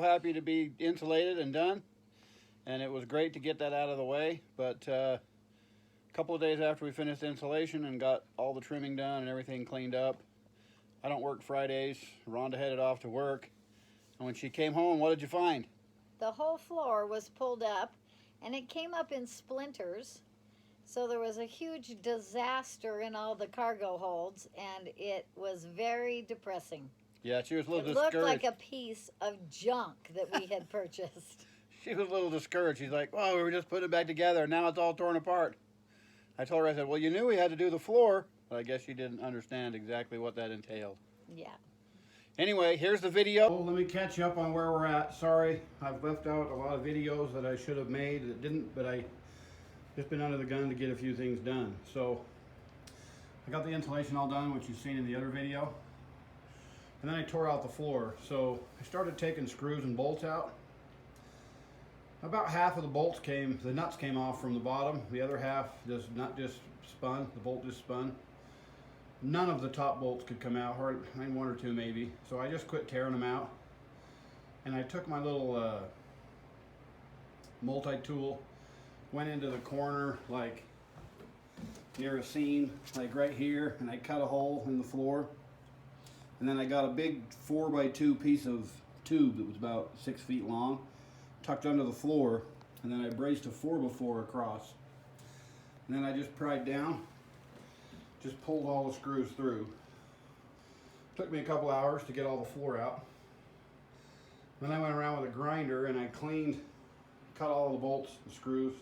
Happy to be insulated and done, and it was great to get that out of the way. But a couple of days after we finished insulation and got all the trimming done and everything cleaned up, I don't work Fridays. Rhonda headed off to work, and when she came home, what did you find? The whole floor was pulled up, and it came up in splinters. So there was a huge disaster in all the cargo holds, and it was very depressing. Yeah, she was a little It discouraged. looked like a piece of junk that we had purchased. She was a little discouraged. She's like, well, we were just putting it back together, and now it's all torn apart. I told her, I said, well, you knew we had to do the floor, but I guess she didn't understand exactly what that entailed. Yeah. Anyway, here's the video. Let me catch you up on where we're at. Sorry, I've left out a lot of videos that I should have made that didn't, but I just been under the gun to get a few things done. So I got the insulation all done, which you've seen in the other video. And then I tore out the floor. So I started taking screws and bolts out. About half of the bolts the nuts came off from the bottom. The other half, the bolt just spun. None of the top bolts could come out, or one or two maybe. So I just quit tearing them out. And I took my little multi-tool, went into the corner, like near a seam, like right here, and I cut a hole in the floor. And then I got a big 4x2 piece of tube that was about 6 feet long, tucked under the floor, and then I braced a 4x4 across. And then I just pried down, just pulled all the screws through. Took me a couple hours to get all the floor out. Then I went around with a grinder and I cut all the bolts, the screws,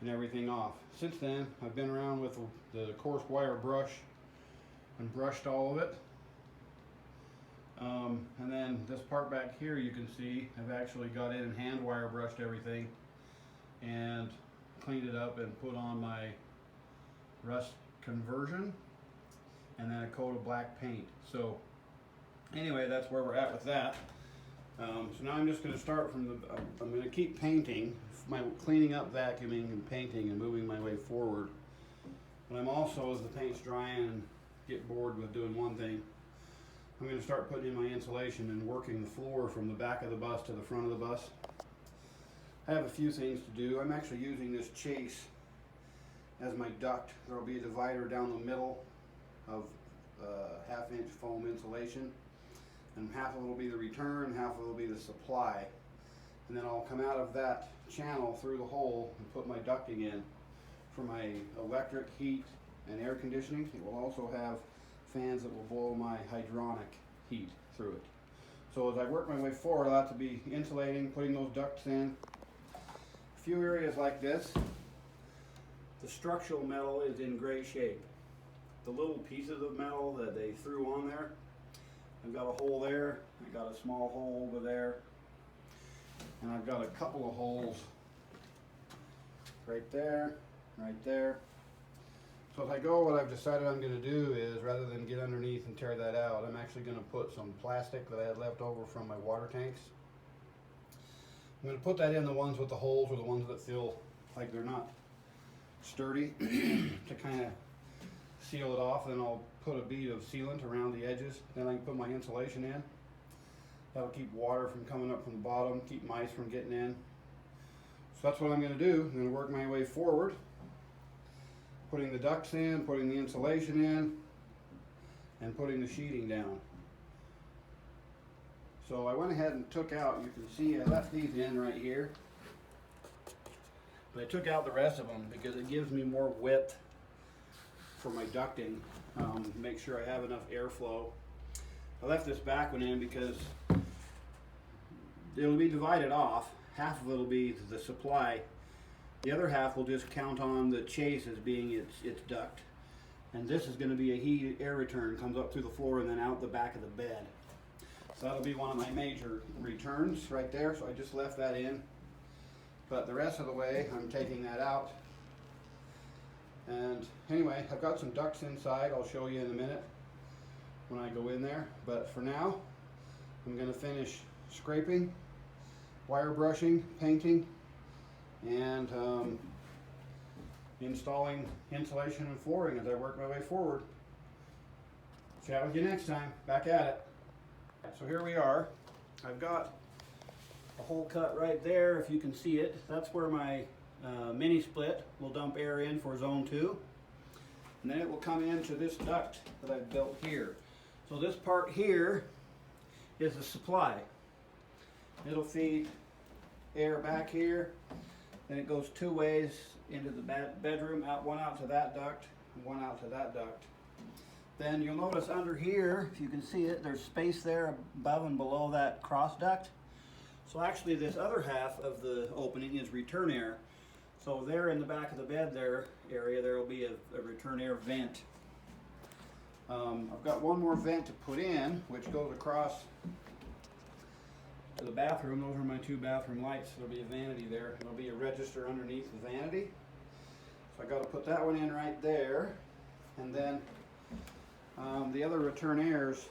and everything off. Since then, I've been around with the coarse wire brush and brushed all of it. And then this part back here, you can see I've actually got in and hand wire brushed everything and cleaned it up and put on my rust conversion and then a coat of black paint. So anyway, that's where we're at with that. So now I'm just going to start from I'm going to keep painting, cleaning up, vacuuming, and painting, and moving my way forward. But I'm also, as the paint's drying and get bored with doing one thing, I'm going to start putting in my insulation and working the floor from the back of the bus to the front of the bus. I have a few things to do. I'm actually using this chase as my duct. There will be a divider down the middle of 1/2-inch foam insulation, and half of it will be the return, half of it will be the supply. And then I'll come out of that channel through the hole and put my ducting in for my electric, heat, and air conditioning. It will also have fans that will blow my hydronic heat through it. So as I work my way forward, I'll have to be insulating, putting those ducts in. A few areas like this, the structural metal is in great shape. The little pieces of metal that they threw on there, I've got a hole there, I got a small hole over there, and I've got a couple of holes right there, right there. So as I go, what I've decided I'm going to do is, rather than get underneath and tear that out, I'm actually going to put some plastic that I had left over from my water tanks. I'm going to put that in the ones with the holes, or the ones that feel like they're not sturdy, to kind of seal it off. Then I'll put a bead of sealant around the edges. Then I can put my insulation in. That'll keep water from coming up from the bottom, keep mice from getting in. So that's what I'm going to do. I'm going to work my way forward, putting the ducts in, putting the insulation in, and putting the sheeting down. So I went ahead and took out, you can see I left these in right here, but I took out the rest of them because it gives me more width for my ducting, make sure I have enough airflow. I left this back one in because it'll be divided off. Half of it will be the supply. The other half will just count on the chase as being its duct. And this is going to be a heat air return, comes up through the floor and then out the back of the bed. So that'll be one of my major returns right there. So I just left that in. But the rest of the way, I'm taking that out. And anyway, I've got some ducts inside. I'll show you in a minute when I go in there. But for now, I'm going to finish scraping, wire brushing, painting, and installing insulation and flooring as I work my way forward. Chat with you next time. Back at it. So here we are. I've got a hole cut right there, if you can see it. That's where my mini split will dump air in for zone 2. And then it will come into this duct that I've built here. So this part here is the supply. It'll feed air back here, and it goes 2 ways into the bedroom, one out to that duct, and one out to that duct. Then you'll notice under here, if you can see it, there's space there above and below that cross duct. So actually this other half of the opening is return air. So there in the back of the bed area, there will be a return air vent. I've got one more vent to put in, which goes across to the bathroom. Those are my 2 bathroom lights. There'll be a vanity there. There'll be a register underneath the vanity. So I got to put that one in right there. And then the other return airs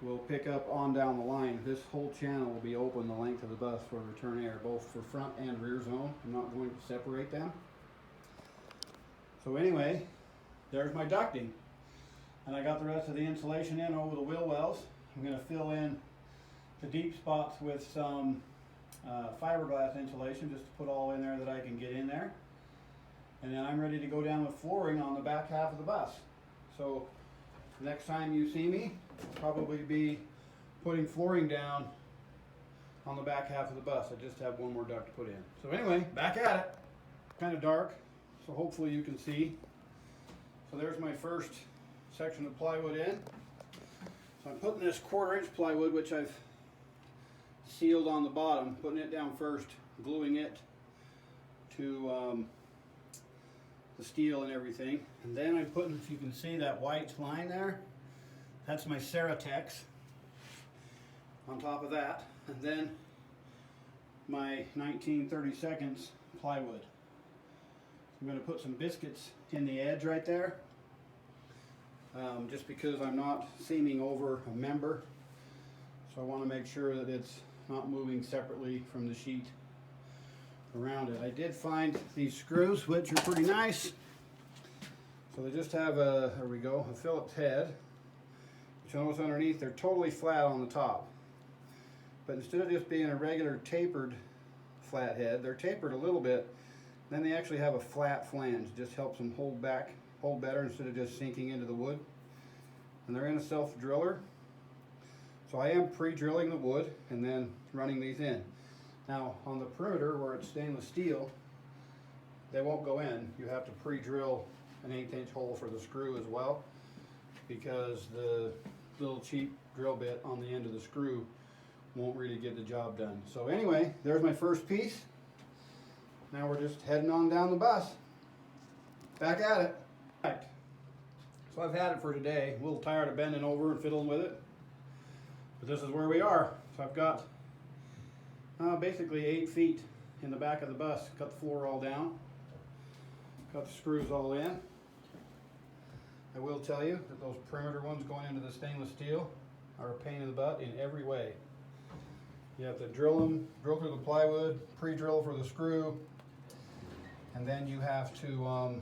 will pick up on down the line. This whole channel will be open the length of the bus for return air, both for front and rear zone. I'm not going to separate them. So anyway, there's my ducting. And I got the rest of the insulation in over the wheel wells. I'm going to fill in the deep spots with some fiberglass insulation, just to put all in there that I can get in there. And then I'm ready to go down with flooring on the back half of the bus. So next time you see me, I'll probably be putting flooring down on the back half of the bus. I just have one more duct to put in. So anyway, back at it. Kind of dark, so hopefully you can see. So there's my first section of plywood in. So I'm putting this 1/4-inch plywood, which I've sealed on the bottom, putting it down first, gluing it to the steel and everything. And then I'm putting, if you can see that white line there, that's my Ceratex on top of that. And then my 19/32 plywood. I'm going to put some biscuits in the edge right there, just because I'm not seaming over a member. So I want to make sure that it's not moving separately from the sheet around it. I did find these screws, which are pretty nice. So they just have a, there we go, a Phillips head. Which you'll notice underneath, they're totally flat on the top. But instead of just being a regular tapered flat head, they're tapered a little bit. Then they actually have a flat flange. It just helps them hold better instead of just sinking into the wood. And they're in a self-driller. So I am pre-drilling the wood and then running these in. Now on the perimeter where it's stainless steel, they won't go in. You have to pre-drill an 1/8-inch hole for the screw as well, because the little cheap drill bit on the end of the screw won't really get the job done. So anyway, there's my first piece. Now we're just heading on down the bus. Back at it. Right. So I've had it for today. A little tired of bending over and fiddling with it. But this is where we are. So I've got basically 8 feet in the back of the bus. Cut the floor all down. Got the screws all in. I will tell you that those perimeter ones going into the stainless steel are a pain in the butt in every way. You have to drill them, drill through the plywood, pre-drill for the screw, and then you have to,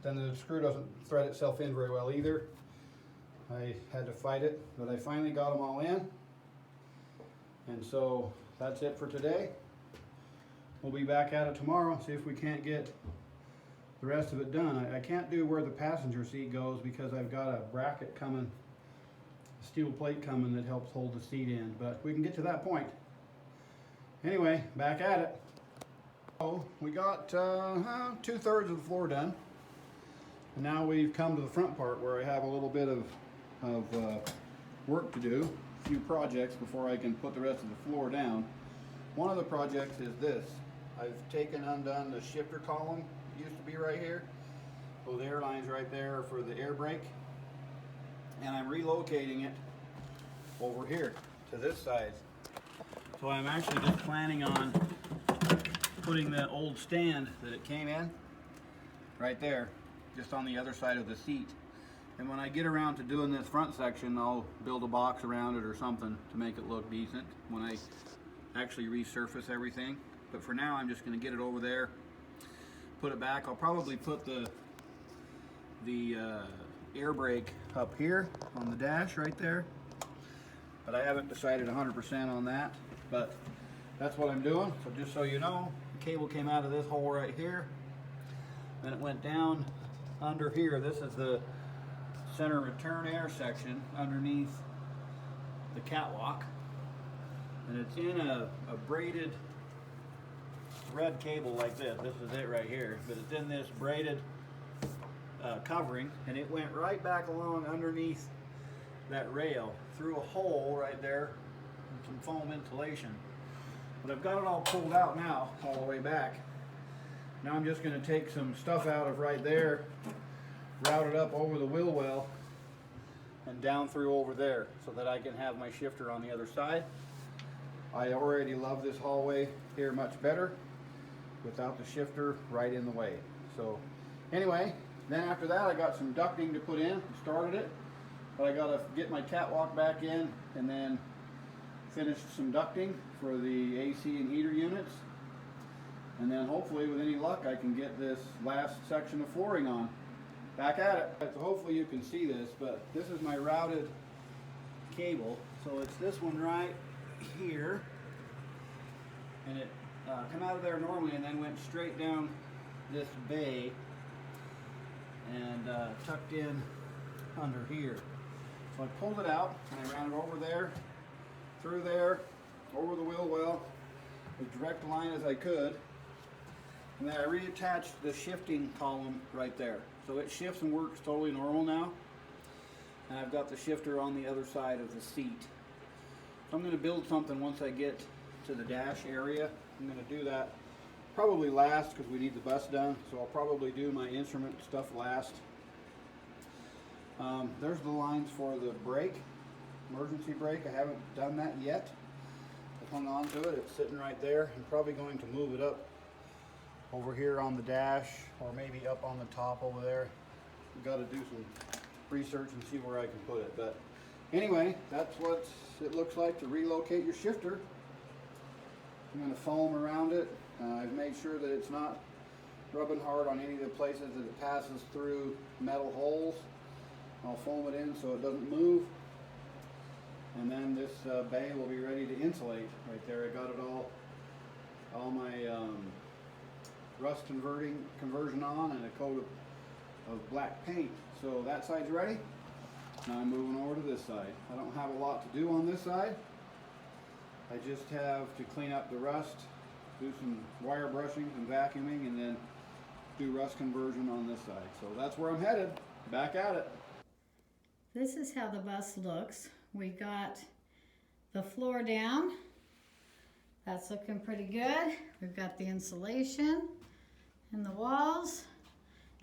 then the screw doesn't thread itself in very well either. I had to fight it, but I finally got them all in. And so that's it for today. We'll be back at it tomorrow, see if we can't get the rest of it done. I can't do where the passenger seat goes because I've got a bracket coming, a steel plate coming that helps hold the seat in, but we can get to that point. Anyway, back at it. So we got 2/3 of the floor done. And now we've come to the front part where I have a little bit of work to do, a few projects before I can put the rest of the floor down. One of the projects is this. I've undone the shifter column. It used to be right here. So the air lines right there are for the air brake. And I'm relocating it over here to this side. So I'm actually just planning on putting that old stand that it came in right there, just on the other side of the seat. And when I get around to doing this front section, I'll build a box around it or something to make it look decent when I actually resurface everything. But for now, I'm just going to get it over there, put it back. I'll probably put the air brake up here on the dash right there, but I haven't decided 100% on that. but that's what I'm doing. So just so you know, the cable came out of this hole right here, then it went down under here. This is the center return air section underneath the catwalk, and it's in a braided red cable like this. This is it right here, but it's in this braided covering, and it went right back along underneath that rail through a hole right there and some foam insulation. But I've got it all pulled out now, all the way back. Now I'm just going to take some stuff out of right there, route it up over the wheel well and down through over there so that I can have my shifter on the other side. I already love this hallway here much better without the shifter right in the way. So anyway, then after that I got some ducting to put in, started it, but I got to get my catwalk back in and then finish some ducting for the AC and heater units. And then hopefully with any luck I can get this last section of flooring on. Back at it. So hopefully you can see this, but this is my routed cable. So it's this one right here, and it come out of there normally and then went straight down this bay and tucked in under here. So I pulled it out and I ran it over there, through there, over the wheel well, as direct a line as I could. And then I reattached the shifting column right there. So it shifts and works totally normal now. And I've got the shifter on the other side of the seat. So I'm going to build something once I get to the dash area. I'm going to do that probably last because we need the bus done. So I'll probably do my instrument stuff last. There's the lines for the brake, emergency brake. I haven't done that yet. I've hung on to it. It's sitting right there. I'm probably going to move it up over here on the dash, or maybe up on the top over there. We've got to do some research and see where I can put it. But anyway, that's what it looks like to relocate your shifter. I'm going to foam around it. I've made sure that it's not rubbing hard on any of the places that it passes through metal holes. I'll foam it in so it doesn't move. And then this bay will be ready to insulate right there. I got it all my rust conversion on and a coat of black paint. So that side's ready. Now I'm moving over to this side. I don't have a lot to do on this side. I just have to clean up the rust, do some wire brushing and vacuuming, and then do rust conversion on this side. So that's where I'm headed. Back at it. This is how the bus looks. We got the floor down. That's looking pretty good. We've got the insulation and the walls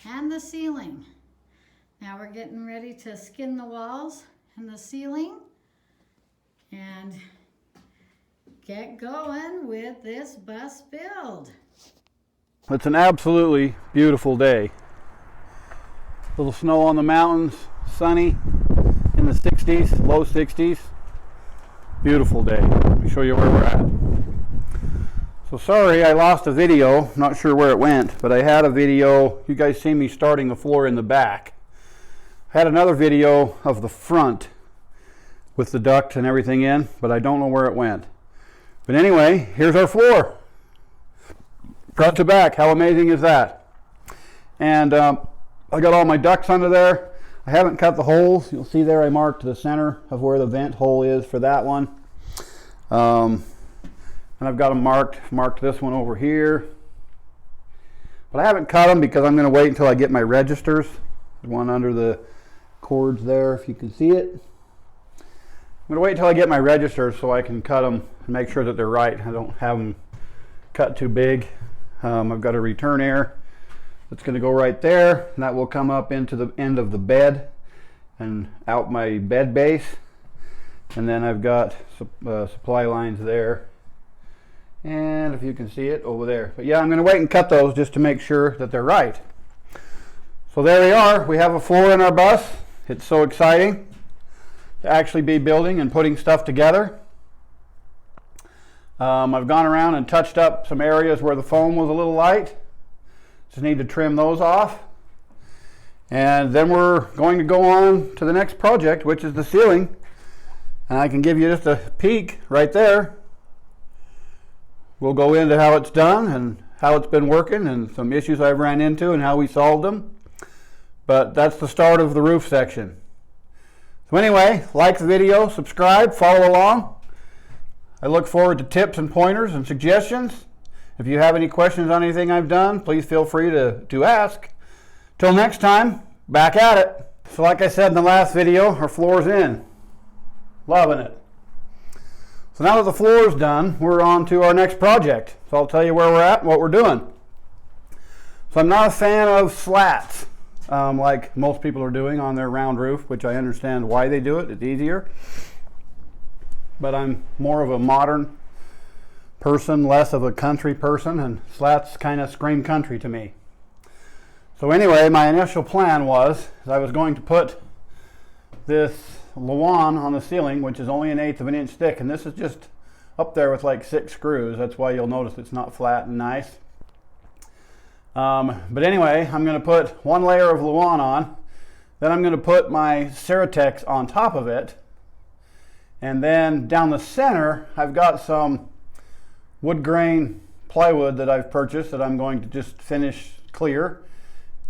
and the ceiling. Now we're getting ready to skin the walls and the ceiling and get going with this bus build. It's an absolutely beautiful day. Little snow on the mountains, sunny, in the 60s, low 60s. Beautiful day. Let me show you where we're at. So sorry I lost a video, not sure where it went, but I had a video. You guys see me starting the floor in the back. I had another video of the front with the duct and everything in, but I don't know where it went. But anyway, here's our floor. Front to back, how amazing is that? And I got all my ducts under there. I haven't cut the holes. You'll see there I marked the center of where the vent hole is for that one. And I've got them marked this one over here. But I haven't cut them because I'm going to wait until I get my registers. The one under the cords there, if you can see it. I'm going to wait until I get my registers so I can cut them and make sure that they're right. I don't have them cut too big. I've got a return air that's going to go right there, and that will come up into the end of the bed and out my bed base. And then I've got supply lines there, and if you can see it over there. But yeah, I'm going to wait and cut those just to make sure that they're right. So there we are. We have a floor in our bus. It's so exciting to actually be building and putting stuff together. I've gone around and touched up some areas where the foam was a little light. Just need to trim those off. And then we're going to go on to the next project, which is the ceiling. And I can give you just a peek right there. we'll go into how it's done and how it's been working and some issues I've ran into and how we solved them. But that's the start of the roof section. So anyway, like the video, subscribe, follow along. I look forward to tips and pointers and suggestions. If you have any questions on anything I've done, please feel free to ask. Till next time, back at it. So like I said in the last video, our floor's in. Loving it. So now that the floor's done, we're on to our next project. So I'll tell you where we're at and what we're doing. So I'm not a fan of slats, like most people are doing on their round roof, which I understand why they do it. It's easier. But I'm more of a modern person, less of a country person, and slats kind of scream country to me. So anyway, my initial plan was I was going to put this Lawan on the ceiling, which is only 1/8 of an inch thick, and this is just up there with like 6 screws. That's why you'll notice it's not flat and nice. But anyway, I'm going to put one layer of Lawan on, then I'm going to put my Ceratex on top of it, and then down the center I've got some wood grain plywood that I've purchased that I'm going to just finish clear,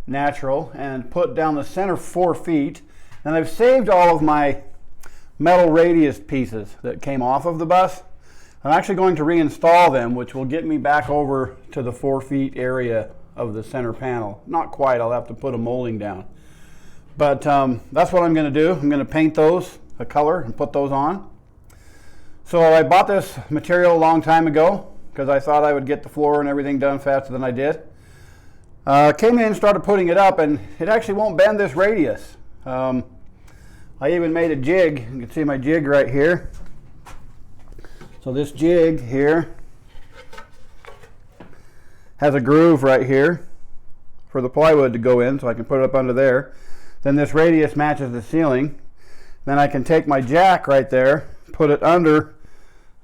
natural, and put down the center 4 feet. And I've saved all of my metal radius pieces that came off of the bus. I'm actually going to reinstall them, which will get me back over to the 4 feet area of the center panel. Not quite, I'll have to put a molding down. But that's what I'm going to do. I'm going to paint those a color and put those on. So I bought this material a long time ago because I thought I would get the floor and everything done faster than I did. Came in and started putting it up, and it actually won't bend this radius. I even made a jig. You can see my jig right here. So this jig here has a groove right here for the plywood to go in, so I can put it up under there. Then this radius matches the ceiling. Then I can take my jack right there, put it under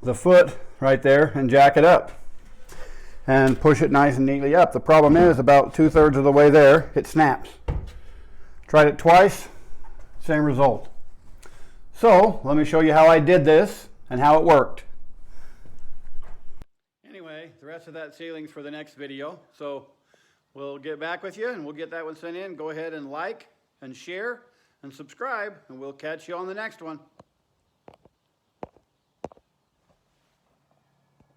the foot right there, and jack it up and push it nice and neatly up. The problem is about 2/3 of the way there, it snaps. Tried it twice, same result. So let me show you how I did this and how it worked. Anyway, the rest of that ceiling's for the next video. So we'll get back with you and we'll get that one sent in. Go ahead and like and share and subscribe, and we'll catch you on the next one.